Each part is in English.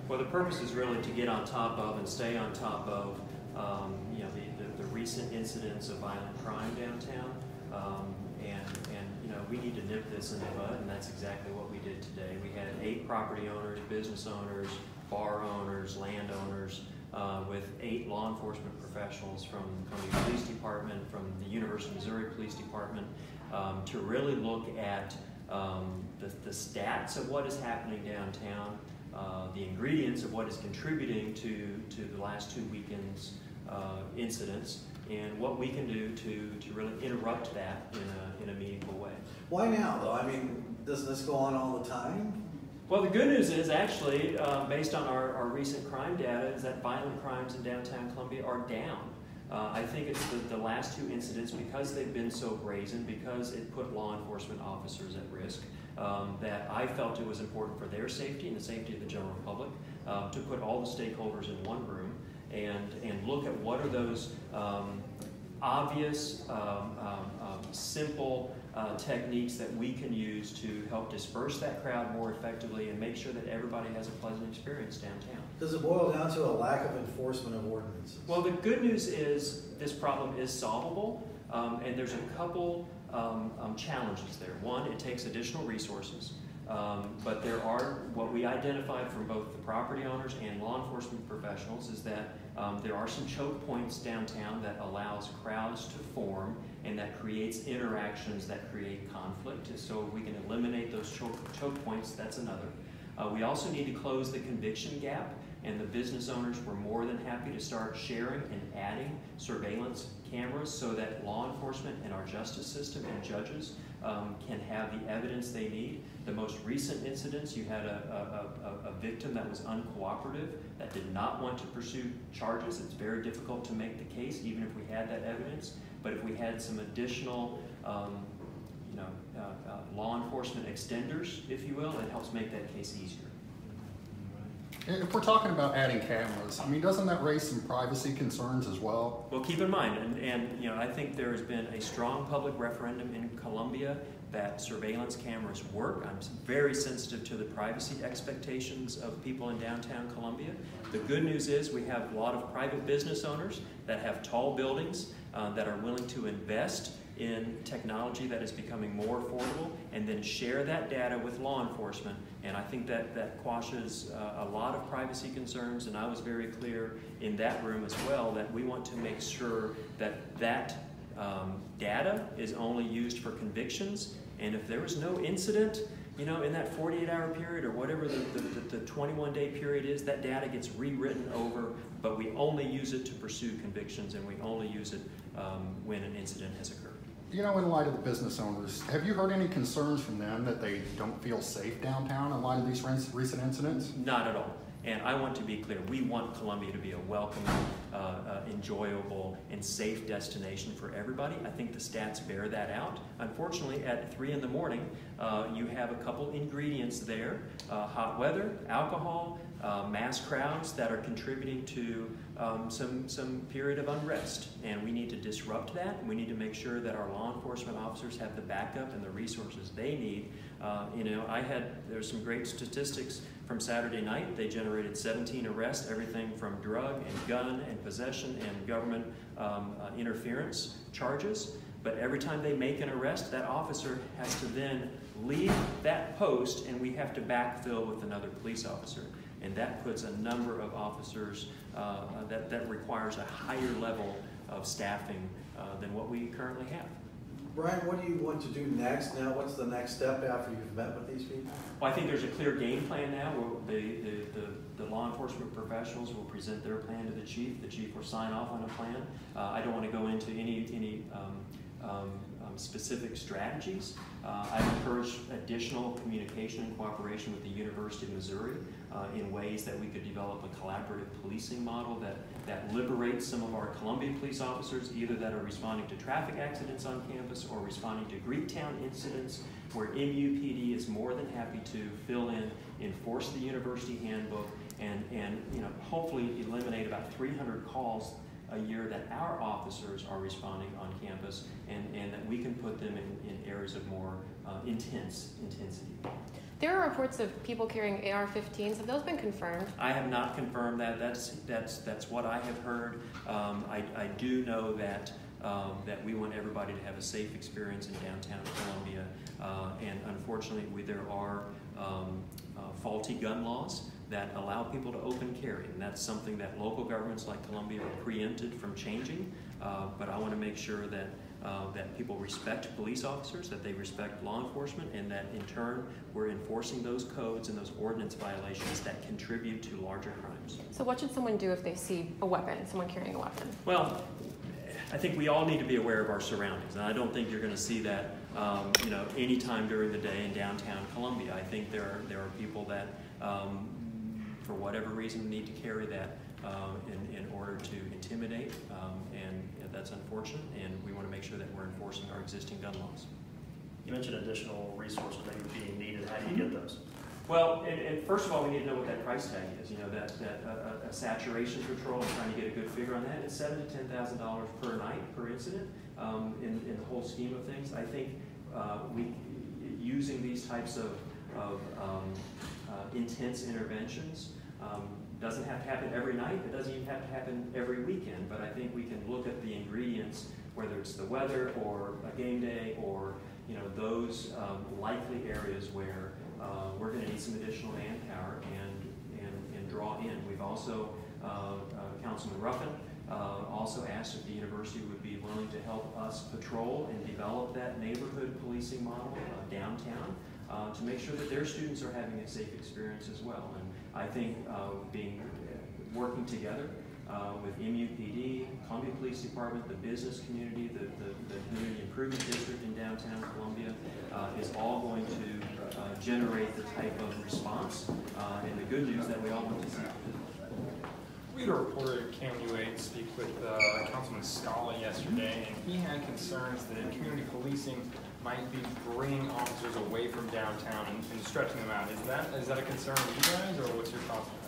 Well, the purpose is really to get on top of and stay on top of you know, the recent incidents of violent crime downtown. And you know, we need to nip this in the bud, and that's exactly what we did today. We had 8 property owners, business owners, bar owners, landowners, with 8 law enforcement professionals from the Columbia Police Department, from the University of Missouri Police Department, to really look at the stats of what is happening downtown, the ingredients of what is contributing to the last 2 weekends' incidents, and what we can do to really interrupt that in a meaningful way. Why now, though? I mean, doesn't this go on all the time? Well, the good news is actually, based on our recent crime data, is that violent crimes in downtown Columbia are down. I think it's the last 2 incidents, because they've been so brazen, because it put law enforcement officers at risk, that I felt it was important for their safety and the safety of the general public to put all the stakeholders in one room and look at what are those obvious, simple techniques that we can use to help disperse that crowd more effectively and make sure that everybody has a pleasant experience downtown. Does it boil down to a lack of enforcement of ordinances? Well, the good news is this problem is solvable, and there's a couple challenges there. One, it takes additional resources, but there are, what we identified from both the property owners and law enforcement professionals is that there are some choke points downtown that allows crowds to form and that creates interactions that create conflict. So if we can eliminate those choke points, that's another. We also need to close the conviction gap, and the business owners were more than happy to start sharing and adding surveillance cameras so that law enforcement and our justice system and judges can have the evidence they need. The most recent incidents, you had a victim that was uncooperative, that did not want to pursue charges. It's very difficult to make the case, even if we had that evidence. But if we had some additional law enforcement extenders, if you will, it helps make that case easier. If we're talking about adding cameras, I mean, doesn't that raise some privacy concerns as well? Well, keep in mind, and you know, I think there has been a strong public referendum in Columbia that surveillance cameras work. I'm very sensitive to the privacy expectations of people in downtown Columbia. The good news is we have a lot of private business owners that have tall buildings that are willing to invest in technology that is becoming more affordable and then share that data with law enforcement. And I think that quashes a lot of privacy concerns, and I was very clear in that room as well that we want to make sure that data is only used for convictions, and if there was no incident, you know, in that 48-hour period or whatever the 21-day period is, that data gets rewritten over, but we only use it to pursue convictions, and we only use it when an incident has occurred. You know, in light of the business owners, have you heard any concerns from them that they don't feel safe downtown in light of these recent incidents? Not at all. And I want to be clear, we want Columbia to be a welcoming, enjoyable, and safe destination for everybody. I think the stats bear that out. Unfortunately, at 3 in the morning, you have a couple ingredients there, hot weather, alcohol, mass crowds that are contributing to some period of unrest. And we need to disrupt that, and we need to make sure that our law enforcement officers have the backup and the resources they need. You know, there's some great statistics from Saturday night. They generated 17 arrests, everything from drug and gun and possession and government interference charges. But every time they make an arrest, that officer has to then leave that post, and we have to backfill with another police officer. And that puts a number of officers, that requires a higher level of staffing than what we currently have. Brian, what do you want to do next now? What's the next step after you've met with these people? Well, I think there's a clear game plan now where the law enforcement professionals will present their plan to the chief. The chief will sign off on a plan. I don't want to go into any specific strategies. I've encouraged additional communication and cooperation with the University of Missouri in ways that we could develop a collaborative policing model that liberates some of our Columbia police officers, either that are responding to traffic accidents on campus or responding to Greektown incidents, where MUPD is more than happy to fill in, enforce the university handbook, and you know, hopefully eliminate about 300 calls a year that our officers are responding on campus, and that we can put them in areas of more intensity. There are reports of people carrying AR-15s. Have those been confirmed? I have not confirmed that. That's what I have heard. I do know that we want everybody to have a safe experience in downtown Columbia, and unfortunately, there are faulty gun laws that allow people to open carry, and that's something that local governments like Columbia are preempted from changing. But I want to make sure that people respect police officers, that they respect law enforcement, and that in turn we're enforcing those codes and those ordinance violations that contribute to larger crimes. So what should someone do if they see a weapon, someone carrying a weapon? Well, I think we all need to be aware of our surroundings, and I don't think you're going to see that any time during the day in downtown Columbia. I think there are people that, for whatever reason, need to carry that in order to intimidate, and that's unfortunate, and we want to make sure that we're enforcing our existing gun laws. You mentioned additional resources maybe being needed. How do you get those? Well, and first of all, we need to know what that price tag is. You know, that a saturation patrol, and trying to get a good figure on that, it's $7,000 to $10,000 per night, per incident. In the whole scheme of things, I think using these types of intense interventions doesn't have to happen every night. It doesn't even have to happen every weekend. But I think we can look at the ingredients, whether it's the weather or a game day, or those likely areas where we're going to need some additional manpower and draw in. We've also, Councilman Ruffin also asked if the university would be willing to help us patrol and develop that neighborhood policing model downtown to make sure that their students are having a safe experience as well. And I think working together with MUPD, Columbia Police Department, the business community, the Community Improvement District in downtown Columbia is all going to generate the type of response and the good news that we all want to see. We had a reporter at KMUA speak with Councilman Scala yesterday, and he had concerns that community policing might be bringing officers away from downtown and stretching them out. Is that a concern to you guys, or what's your thoughts on that?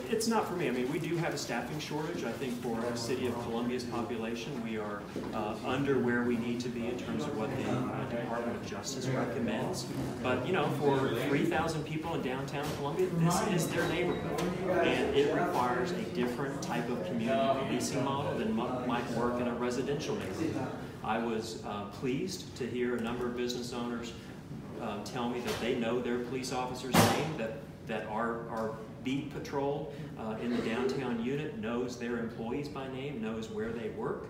It's not for me. I mean, we do have a staffing shortage. I think for the city of Columbia's population, we are under where we need to be in terms of what the Department of Justice recommends. But, for 3,000 people in downtown Columbia, this is their neighborhood. And it requires a different type of community policing model than might work in a residential neighborhood. I was pleased to hear a number of business owners tell me that they know their police officer's name, that our beat patrol in the downtown unit knows their employees by name, knows where they work.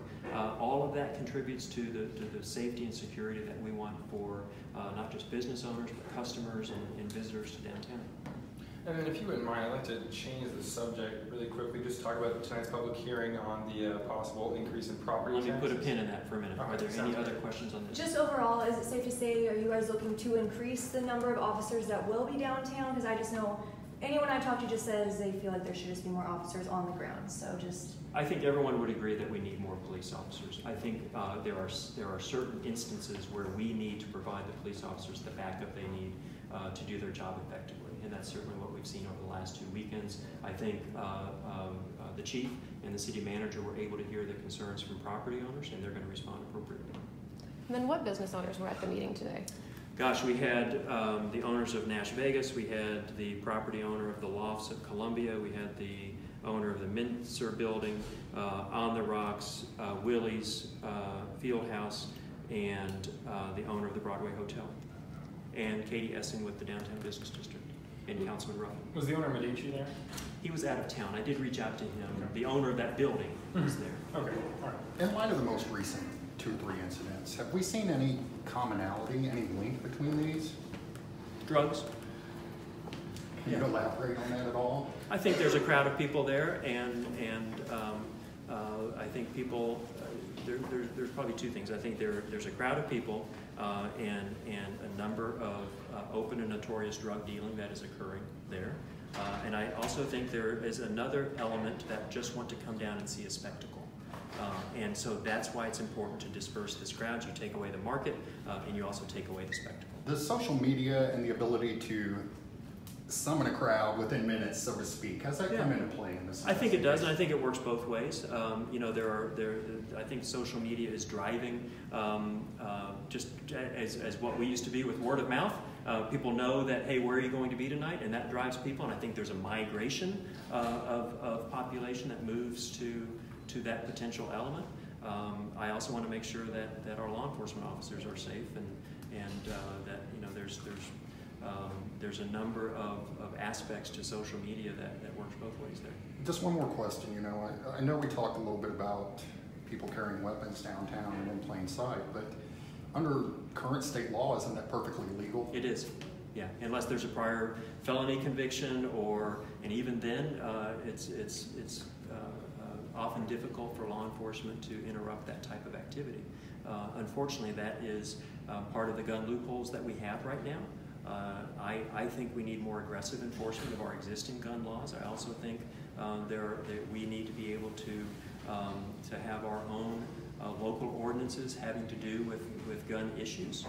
All of that contributes to the safety and security that we want for not just business owners, but customers and visitors to downtown. And then if you wouldn't mind, I'd like to change the subject really quickly, just talk about tonight's public hearing on the possible increase in property taxes. Let me put a pin in that for a minute. Are there any other questions on this? Just overall, is it safe to say, are you guys looking to increase the number of officers that will be downtown? Because I just know anyone I talk to just says they feel like there should just be more officers on the ground. So just. I think everyone would agree that we need more police officers. I think there are certain instances where we need to provide the police officers the backup they need to do their job effectively, and that's certainly what we've seen over the last 2 weekends. I think the chief and the city manager were able to hear the concerns from property owners, and they're going to respond appropriately. And then what business owners were at the meeting today? Gosh, we had the owners of Nash Vegas, we had the property owner of the Lofts of Columbia, we had the owner of the Mincer Building, On the Rocks, Willie's Fieldhouse, and the owner of the Broadway Hotel, and Katie Essing with the Downtown Business District, and Councilman Ruffin. Was the owner Medici there? He was out of town. I did reach out to him. Okay. The owner of that building was there. Okay, all right. In light of the most recent 2 or 3 incidents, have we seen any commonality, any link between these? Drugs. Can you elaborate on that at all? I think there's a crowd of people there, and I think people, there's probably 2 things. I think there's a crowd of people and a number of open and notorious drug dealing that is occurring there. And I also think there is another element that just want to come down and see a spectacle. And so that's why it's important to disperse this crowd. You take away the market, and you also take away the spectacle. Does social media and the ability to summon a crowd within minutes, so to speak. How's that come into play in this? I think it does, and I think it works both ways. You know, I think social media is driving just as what we used to be with word of mouth. People know that, hey, where are you going to be tonight? And that drives people, and I think there's a migration of population that moves to that potential element. I also want to make sure that our law enforcement officers are safe, and that, you know, there's a number of aspects to social media that works both ways there. Just one more question. You know, I know we talked a little bit about people carrying weapons downtown and in plain sight, but under current state law, isn't that perfectly legal? It is, yeah, unless there's a prior felony conviction, and even then, it's often difficult for law enforcement to interrupt that type of activity. Unfortunately, that is part of the gun loopholes that we have right now. I think we need more aggressive enforcement of our existing gun laws. I also think that we need to be able to have our own local ordinances having to do with gun issues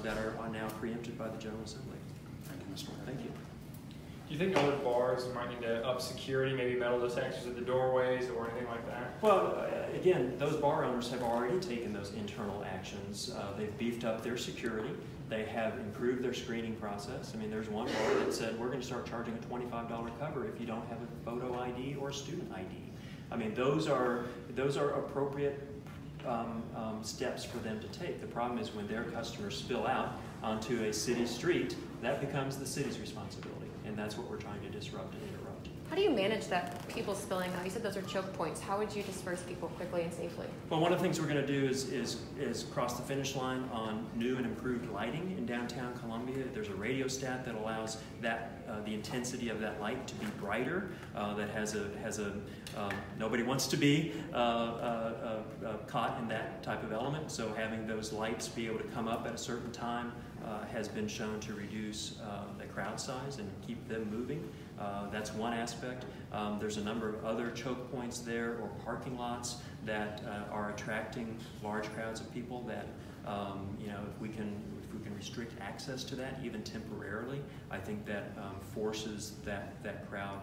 that are now preempted by the General Assembly. Thank you, Mr. Mayor. Thank you. Do you think other bars might need to up security, maybe metal detectors at the doorways or anything like that? Well, again, those bar owners have already taken those internal actions. They've beefed up their security. They have improved their screening process. I mean, there's one bar that said, we're going to start charging a $25 cover if you don't have a photo ID or student ID. I mean, those are appropriate steps for them to take. The problem is when their customers spill out onto a city street, that becomes the city's responsibility, and that's what we're trying to disrupt and interrupt. How do you manage that, people spilling out? You said those are choke points. How would you disperse people quickly and safely? Well, one of the things we're going to do is cross the finish line on new and improved lighting in downtown Columbia. There's a radio stat that allows that the intensity of that light to be brighter. That has a nobody wants to be caught in that type of element. So having those lights be able to come up at a certain time has been shown to reduce the crowd size and keep them moving. That's one aspect. There's a number of other choke points there or parking lots that are attracting large crowds of people that, you know, if we can restrict access to that even temporarily, I think that forces that crowd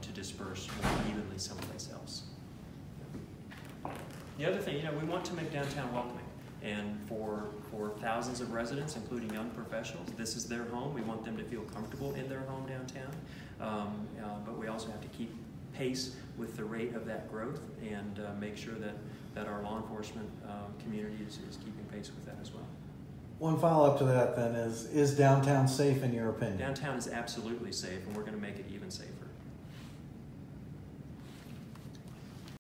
to disperse more evenly someplace else. The other thing, you know, we want to make downtown welcoming. And for thousands of residents, including young professionals, this is their home. We want them to feel comfortable in their home downtown. But we also have to keep pace with the rate of that growth and make sure that our law enforcement community is keeping pace with that as well. One follow-up to that then is downtown safe in your opinion? Downtown is absolutely safe, and we're going to make it even safer.